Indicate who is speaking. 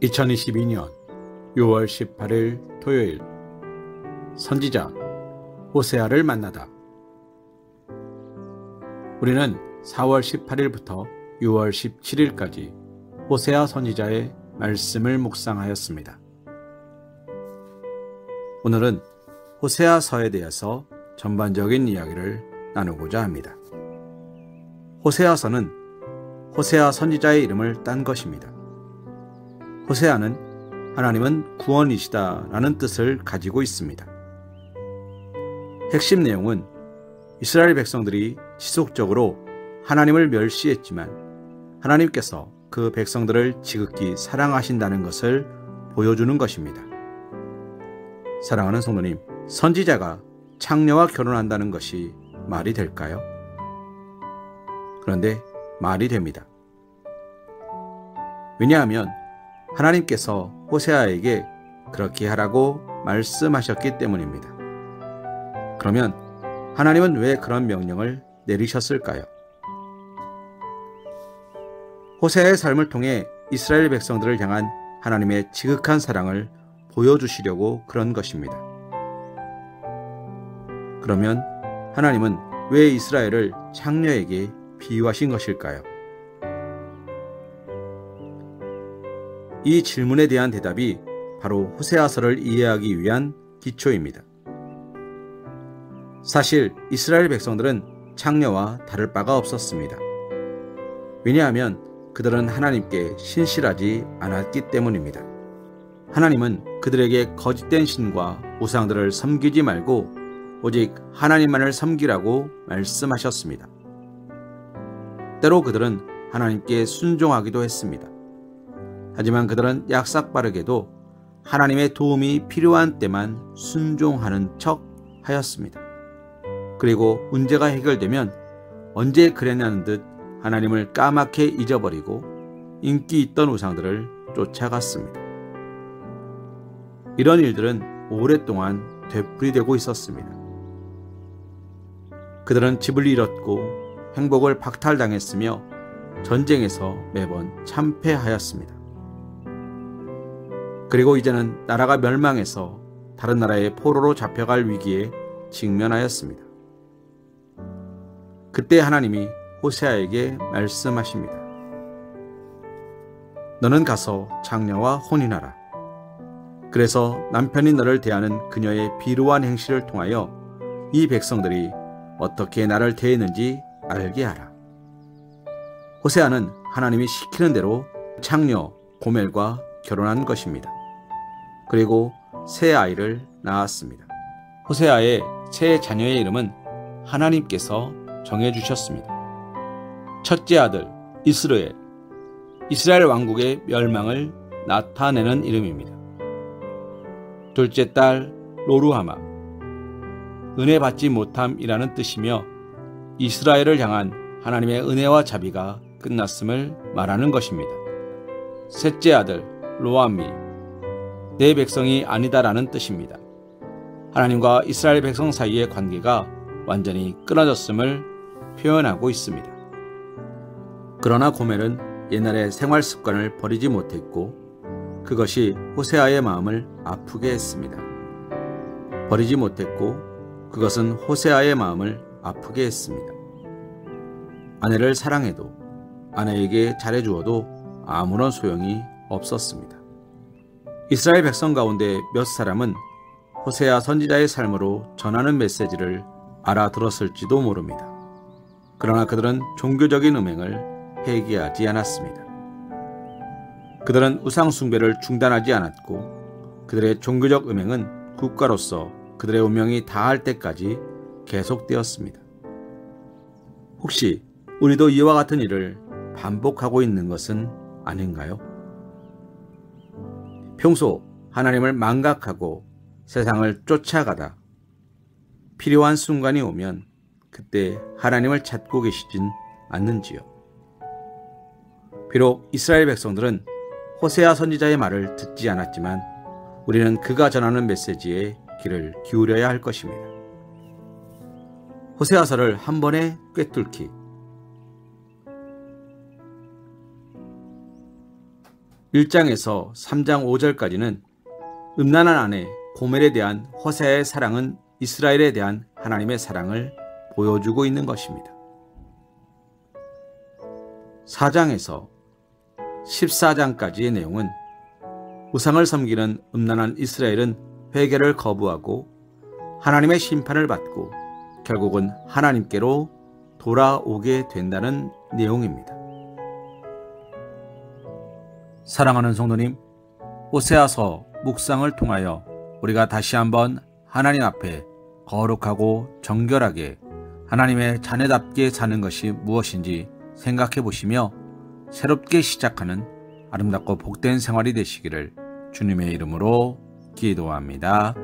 Speaker 1: 2022년 6월 18일 토요일 선지자 호세아를 만나다. 우리는 4월 18일부터 6월 17일까지 호세아 선지자의 말씀을 묵상하였습니다. 오늘은 호세아서에 대해서 전반적인 이야기를 나누고자 합니다. 호세아서는 호세아 선지자의 이름을 딴 것입니다. 호세아는 하나님은 구원이시다 라는 뜻을 가지고 있습니다. 핵심 내용은 이스라엘 백성들이 지속적으로 하나님을 멸시했지만 하나님께서 그 백성들을 지극히 사랑하신다는 것을 보여주는 것입니다. 사랑하는 성도님, 선지자가 창녀와 결혼한다는 것이 말이 될까요? 그런데 말이 됩니다. 왜냐하면 하나님께서 호세아에게 그렇게 하라고 말씀하셨기 때문입니다. 그러면 하나님은 왜 그런 명령을 내리셨을까요? 호세아의 삶을 통해 이스라엘 백성들을 향한 하나님의 지극한 사랑을 보여주시려고 그런 것입니다. 그러면 하나님은 왜 이스라엘을 창녀에게 비유하신 것일까요? 이 질문에 대한 대답이 바로 호세아서를 이해하기 위한 기초입니다. 사실 이스라엘 백성들은 창녀와 다를 바가 없었습니다. 왜냐하면 그들은 하나님께 신실하지 않았기 때문입니다. 하나님은 그들에게 거짓된 신과 우상들을 섬기지 말고 오직 하나님만을 섬기라고 말씀하셨습니다. 때로 그들은 하나님께 순종하기도 했습니다. 하지만 그들은 약삭빠르게도 하나님의 도움이 필요한 때만 순종하는 척 하였습니다. 그리고 문제가 해결되면 언제 그랬냐는 듯 하나님을 까맣게 잊어버리고 인기 있던 우상들을 쫓아갔습니다. 이런 일들은 오랫동안 되풀이되고 있었습니다. 그들은 집을 잃었고 행복을 박탈당했으며 전쟁에서 매번 참패하였습니다. 그리고 이제는 나라가 멸망해서 다른 나라의 포로로 잡혀갈 위기에 직면하였습니다. 그때 하나님이 호세아에게 말씀하십니다. 너는 가서 장녀와 혼인하라. 그래서 남편이 너를 대하는 그녀의 비루한 행실을 통하여 이 백성들이 어떻게 나를 대했는지 알게 하라. 호세아는 하나님이 시키는 대로 창녀 고멜과 결혼한 것입니다. 그리고 새 아이를 낳았습니다. 호세아의 새 자녀의 이름은 하나님께서 정해주셨습니다. 첫째 아들 이스르엘, 이스라엘 왕국의 멸망을 나타내는 이름입니다. 둘째 딸 로루하마, 은혜 받지 못함이라는 뜻이며 이스라엘을 향한 하나님의 은혜와 자비가 끝났음을 말하는 것입니다. 셋째 아들 로암미, 내 백성이 아니다라는 뜻입니다. 하나님과 이스라엘 백성 사이의 관계가 완전히 끊어졌음을 표현하고 있습니다. 그러나 고멜은 옛날의 생활 습관을 버리지 못했고 그것이 호세아의 마음을 아프게 했습니다. 버리지 못했고 그것은 호세아의 마음을 아프게 했습니다. 아내를 사랑해도 아내에게 잘해주어도 아무런 소용이 없었습니다. 이스라엘 백성 가운데 몇 사람은 호세아 선지자의 삶으로 전하는 메시지를 알아들었을지도 모릅니다. 그러나 그들은 종교적인 음행을 회개하지 않았습니다. 그들은 우상 숭배를 중단하지 않았고 그들의 종교적 음행은 국가로서 그들의 운명이 다할 때까지 계속되었습니다. 혹시 우리도 이와 같은 일을 반복하고 있는 것은 아닌가요? 평소 하나님을 망각하고 세상을 쫓아가다 필요한 순간이 오면 그때 하나님을 찾고 계시진 않는지요? 비록 이스라엘 백성들은 호세아 선지자의 말을 듣지 않았지만 우리는 그가 전하는 메시지에 귀를 기울여야 할 것입니다. 호세아서를 한 번에 꿰뚫기. 1장에서 3장 5절까지는 음란한 아내 고멜에 대한 호세아의 사랑은 이스라엘에 대한 하나님의 사랑을 보여주고 있는 것입니다. 4장에서 14장까지의 내용은 우상을 섬기는 음란한 이스라엘은 회개를 거부하고 하나님의 심판을 받고 결국은 하나님께로 돌아오게 된다는 내용입니다. 사랑하는 성도님, 호세아서 묵상을 통하여 우리가 다시 한번 하나님 앞에 거룩하고 정결하게 하나님의 자녀답게 사는 것이 무엇인지 생각해 보시며 새롭게 시작하는 아름답고 복된 생활이 되시기를 주님의 이름으로 기도합니다.